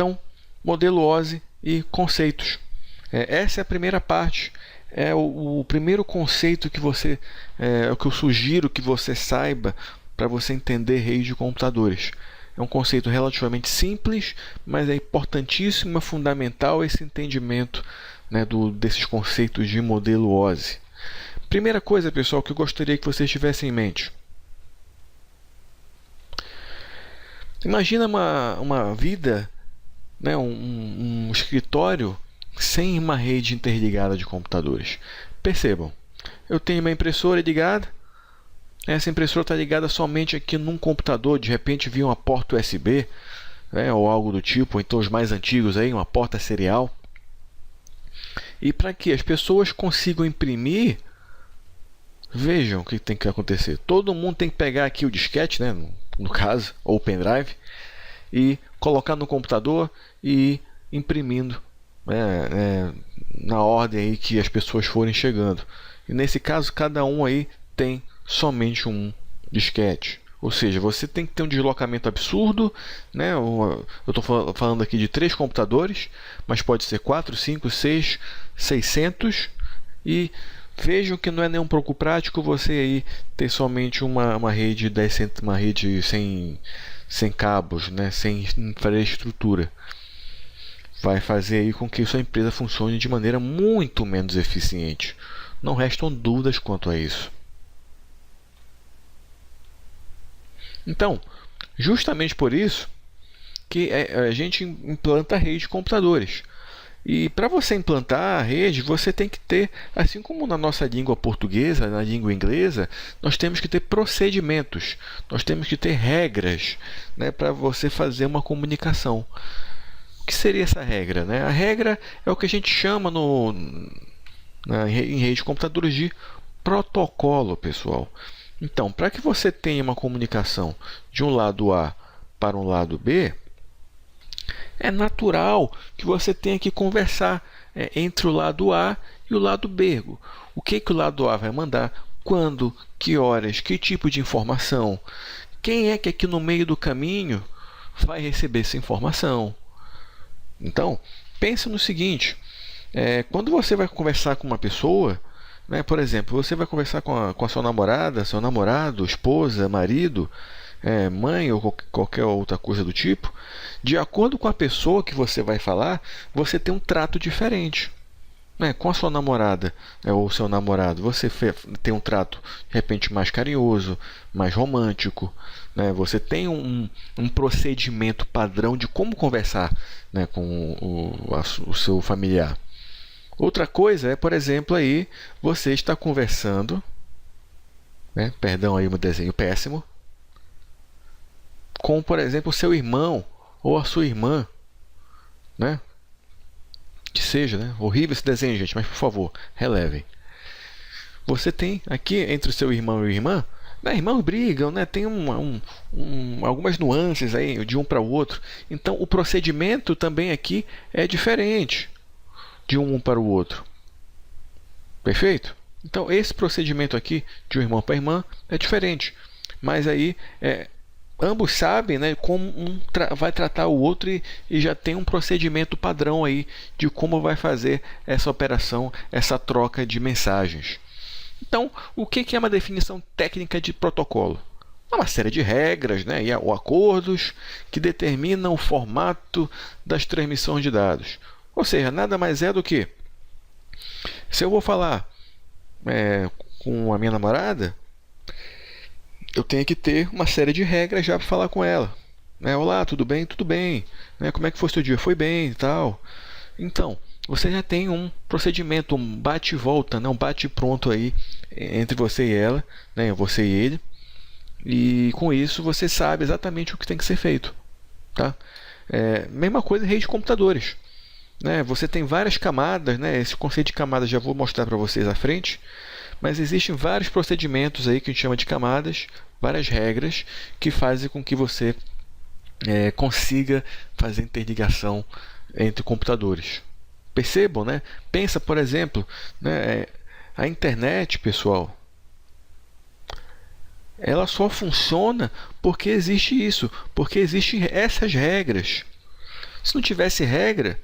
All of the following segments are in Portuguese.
Então, modelo OSI e conceitos. Essa é a primeira parte. É o primeiro conceito que que eu sugiro que você saiba para você entender rede de computadores. É um conceito relativamente simples, mas é importantíssimo, é fundamental esse entendimento, né, desses conceitos de modelo OSI. Primeira coisa, pessoal, que eu gostaria que vocês tivessem em mente. Imagina uma vida, né, um escritório sem uma rede interligada de computadores. Percebam, eu tenho uma impressora ligada, essa impressora está ligada somente aqui num computador, de repente via uma porta USB, né, ou algo do tipo, ou então os mais antigos, aí, uma porta serial. E para que as pessoas consigam imprimir, vejam o que tem que acontecer. Todo mundo tem que pegar aqui o disquete, né, no caso, ou o pendrive, e colocar no computador e ir imprimindo na ordem aí que as pessoas forem chegando. E nesse caso, cada um aí tem somente um disquete. Ou seja, você tem que ter um deslocamento absurdo, né? Eu estou falando aqui de 3 computadores, mas pode ser 4, 5, 6, 600. E vejam que não é nenhum pouco prático você aí ter somente uma rede sem cabos, né? Sem infraestrutura. Vai fazer aí com que sua empresa funcione de maneira muito menos eficiente. Não restam dúvidas quanto a isso. Então, justamente por isso que a gente implanta a rede de computadores. E para você implantar a rede, você tem que ter, assim como na nossa língua portuguesa, na língua inglesa, nós temos que ter procedimentos, nós temos que ter regras, né, para você fazer uma comunicação. O que seria essa regra, né? A regra é o que a gente chama em rede de computadores de protocolo, pessoal. Então, para que você tenha uma comunicação de um lado A para um lado B, é natural que você tenha que conversar entre o lado A e o lado B. O que o lado A vai mandar, quando, que horas, que tipo de informação, quem é que aqui no meio do caminho vai receber essa informação. Então, pense no seguinte, quando você vai conversar com uma pessoa, né, por exemplo, você vai conversar com a sua namorada, seu namorado, esposa, marido, mãe ou qualquer outra coisa do tipo, de acordo com a pessoa que você vai falar, você tem um trato diferente. Com a sua namorada ou seu namorado, você tem um trato de repente mais carinhoso, mais romântico, né? Você tem um procedimento padrão de como conversar, né, com o seu familiar. Outra coisa é, por exemplo, aí você está conversando, né, perdão aí um desenho péssimo, com, por exemplo, o seu irmão ou a sua irmã, né? Que seja, né? Horrível esse desenho, gente, mas por favor, relevem. Você tem aqui entre o seu irmão e a irmã, né, irmãos brigam, né? Tem algumas nuances aí de um para o outro. Então, o procedimento também aqui é diferente de um para o outro. Perfeito? Então, esse procedimento aqui de um irmão para a irmã é diferente. Mas aí, ambos sabem, né, como vai tratar o outro e já tem um procedimento padrão aí de como vai fazer essa operação, essa troca de mensagens. Então, o que é uma definição técnica de protocolo? É uma série de regras, né, ou acordos que determinam o formato das transmissões de dados. Ou seja, nada mais é do que, se eu vou falar com a minha namorada, eu tenho que ter uma série de regras já para falar com ela. Olá, tudo bem? Tudo bem. Como é que foi o seu dia? Foi bem e tal. Então, você já tem um procedimento, um bate e volta, um bate pronto aí entre você e ela, né? Você e ele. E com isso você sabe exatamente o que tem que ser feito. Tá? Mesma coisa em rede de computadores. Você tem várias camadas, né? Esse conceito de camadas já vou mostrar para vocês à frente. Mas existem vários procedimentos aí que a gente chama de camadas, várias regras que fazem com que você consiga fazer interligação entre computadores. Percebam, né? Pensa, por exemplo, né, a internet, pessoal, ela só funciona porque existe isso, porque existem essas regras. Se não tivesse regra,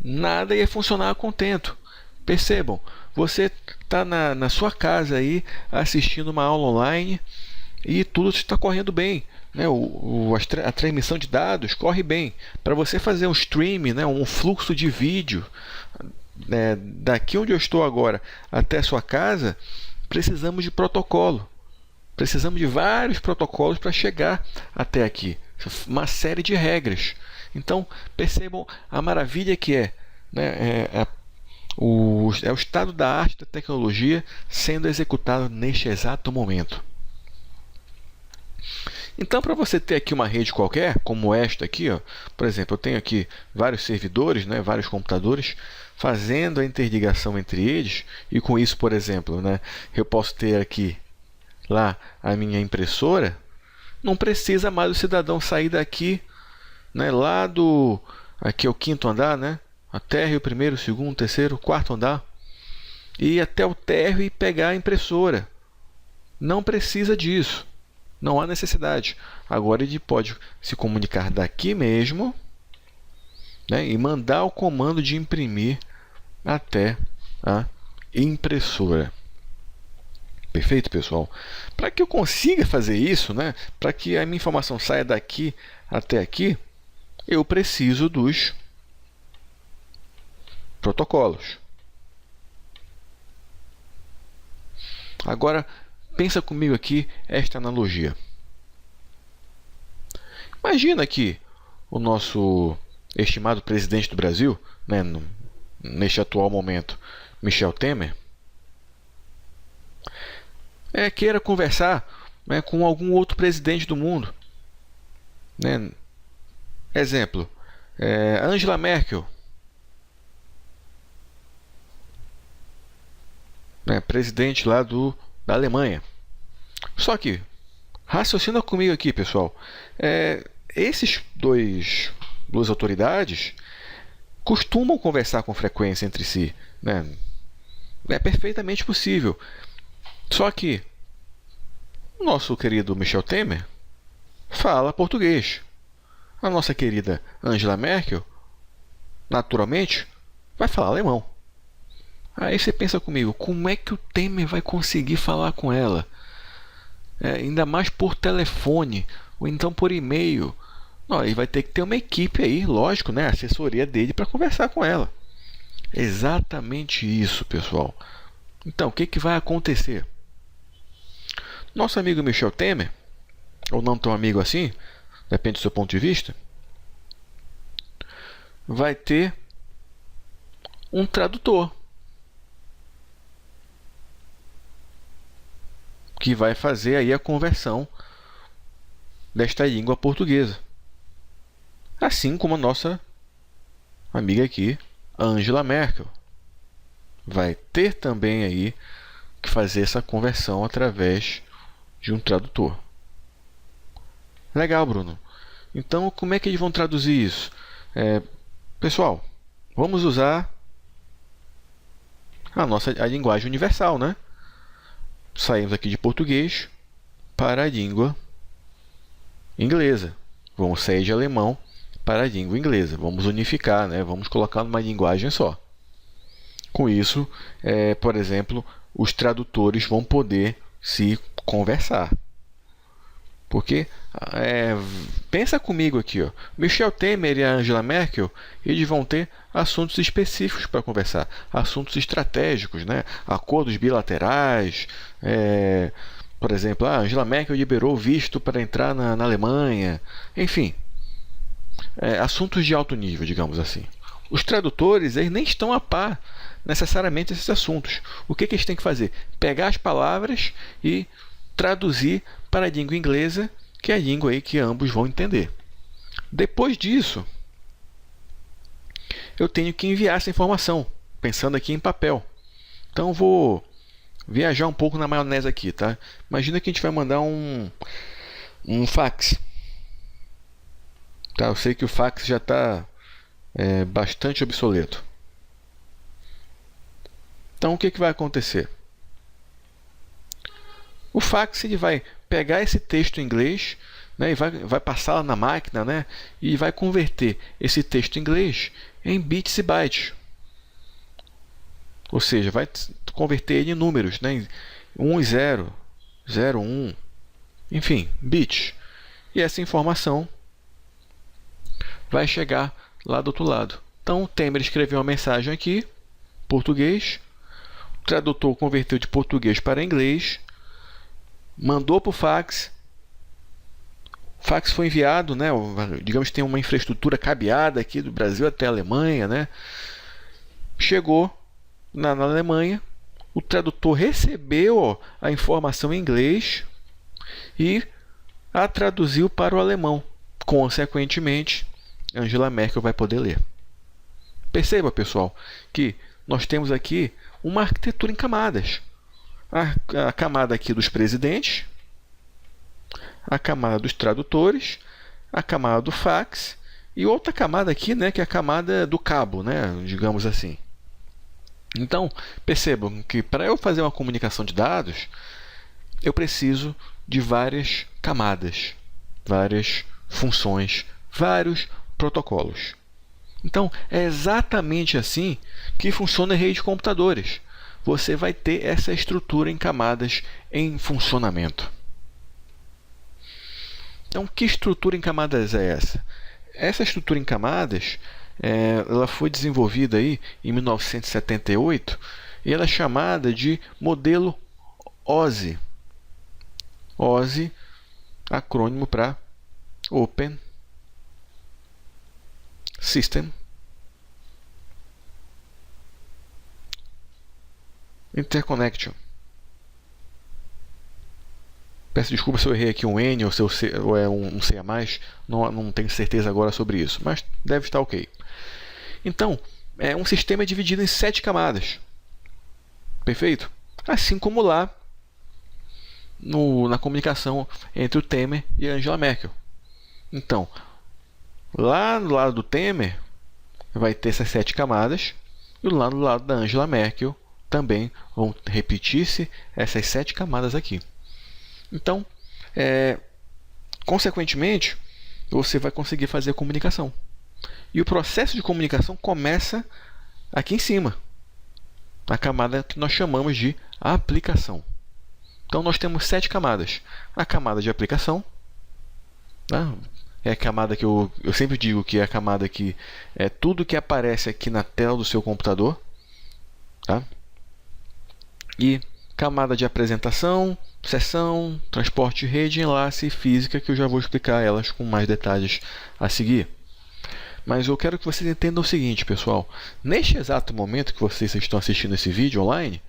nada ia funcionar a contento. Percebam, você está na sua casa aí assistindo uma aula online e tudo está correndo bem, né? A transmissão de dados corre bem. Para você fazer um stream, né? Um fluxo de vídeo, né? Daqui onde eu estou agora até a sua casa, precisamos de protocolo. Precisamos de vários protocolos para chegar até aqui. Uma série de regras. Então, percebam a maravilha que é, né? É o estado da arte da tecnologia sendo executado neste exato momento. Então, para você ter aqui uma rede qualquer, como esta aqui, ó, por exemplo, eu tenho aqui vários servidores, né, vários computadores, fazendo a interligação entre eles, e com isso, por exemplo, né, eu posso ter aqui lá a minha impressora. Não precisa mais o cidadão sair daqui, né, lá do... Aqui é o quinto andar, né? A térreo, o primeiro, o segundo, o terceiro, o quarto andar. E ir até o térreo e pegar a impressora. Não precisa disso. Não há necessidade. Agora ele pode se comunicar daqui mesmo, né, e mandar o comando de imprimir até a impressora. Perfeito, pessoal? Para que eu consiga fazer isso, né, para que a minha informação saia daqui até aqui, eu preciso dos protocolos. Agora, pensa comigo aqui esta analogia. Imagina que o nosso estimado presidente do Brasil, né, neste atual momento, Michel Temer, queira conversar, né, com algum outro presidente do mundo. Né? Exemplo, Angela Merkel, né, presidente lá da Alemanha. Só que, raciocina comigo aqui, pessoal. Esses duas autoridades costumam conversar com frequência entre si, né? É perfeitamente possível. Só que o nosso querido Michel Temer fala português. A nossa querida Angela Merkel, naturalmente, vai falar alemão. Aí você pensa comigo, como é que o Temer vai conseguir falar com ela? Ainda mais por telefone, ou então por e-mail. Não, ele vai ter que ter uma equipe aí, lógico, né? A assessoria dele para conversar com ela. Exatamente isso, pessoal. Então, o que vai acontecer? Nosso amigo Michel Temer, ou não tão amigo assim, depende do seu ponto de vista, vai ter um tradutor que vai fazer aí a conversão desta língua portuguesa. Assim como a nossa amiga aqui, Angela Merkel, vai ter também aí que fazer essa conversão através de um tradutor. Legal, Bruno. Então, como é que eles vão traduzir isso? Pessoal, vamos usar a linguagem universal, né? Saímos aqui de português para a língua inglesa. Vamos sair de alemão para a língua inglesa. Vamos unificar, né? Vamos colocar numa linguagem só. Com isso, por exemplo, os tradutores vão poder se conversar. Porque, pensa comigo aqui, ó, Michel Temer e a Angela Merkel, eles vão ter assuntos específicos para conversar, assuntos estratégicos, né? Acordos bilaterais, por exemplo, a Angela Merkel liberou visto para entrar na Alemanha, enfim, assuntos de alto nível, digamos assim. Os tradutores, eles nem estão a par necessariamente desses assuntos. O que eles têm que fazer? Pegar as palavras e traduzir para a língua inglesa, que é a língua aí que ambos vão entender. Depois disso, eu tenho que enviar essa informação, pensando aqui em papel. Então, vou viajar um pouco na maionese aqui, tá? Imagina que a gente vai mandar um fax. Tá? Eu sei que o fax já está bastante obsoleto. Então, o que vai acontecer? O fax ele vai pegar esse texto em inglês, né, e vai passar lá na máquina, né, e vai converter esse texto em inglês em bits e bytes. Ou seja, vai converter ele em números, né, em 1 e 0, 0, 1, enfim, bits. E essa informação vai chegar lá do outro lado. Então, o Temer escreveu uma mensagem aqui, português, o tradutor converteu de português para inglês, mandou para o fax foi enviado, né, digamos que tem uma infraestrutura cabeada aqui do Brasil até a Alemanha, né, chegou na Alemanha, o tradutor recebeu a informação em inglês e a traduziu para o alemão. Consequentemente, Angela Merkel vai poder ler. Perceba, pessoal, que nós temos aqui uma arquitetura em camadas. A camada aqui dos presidentes, a camada dos tradutores, a camada do fax e outra camada aqui, né, que é a camada do cabo, né, digamos assim. Então, percebam que para eu fazer uma comunicação de dados, eu preciso de várias camadas, várias funções, vários protocolos. Então, é exatamente assim que funciona a rede de computadores. Você vai ter essa estrutura em camadas em funcionamento. Então, que estrutura em camadas é essa? Essa estrutura em camadas ela foi desenvolvida aí em 1978 e ela é chamada de modelo OSI. OSI, acrônimo para Open System Interconnection. Peço desculpa se eu errei aqui um N ou se ou é um C a mais, não tenho certeza agora sobre isso, mas deve estar ok. Então, um sistema é dividido em 7 camadas. Perfeito? Assim como lá na comunicação entre o Temer e a Angela Merkel. Então, lá do lado do Temer vai ter essas 7 camadas e lá do lado da Angela Merkel também vão repetir-se essas 7 camadas aqui. Então, consequentemente, você vai conseguir fazer a comunicação. E o processo de comunicação começa aqui em cima, na camada que nós chamamos de aplicação. Então, nós temos 7 camadas. A camada de aplicação, né, é a camada que eu sempre digo que é a camada que é tudo que aparece aqui na tela do seu computador. Tá? E camada de apresentação, sessão, transporte de rede, enlace e física, que eu já vou explicar elas com mais detalhes a seguir. Mas eu quero que vocês entendam o seguinte, pessoal. Neste exato momento que vocês estão assistindo esse vídeo online,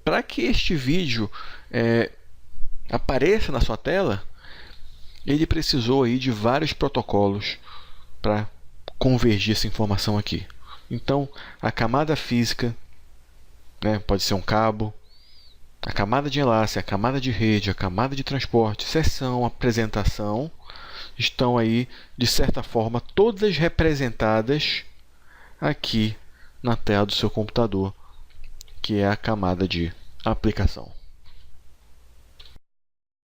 para que este vídeo apareça na sua tela, ele precisou aí de vários protocolos para convergir essa informação aqui. Então, a camada física, né, pode ser um cabo, a camada de enlace, a camada de rede, a camada de transporte, sessão, apresentação, estão aí, de certa forma, todas representadas aqui na tela do seu computador, que é a camada de aplicação.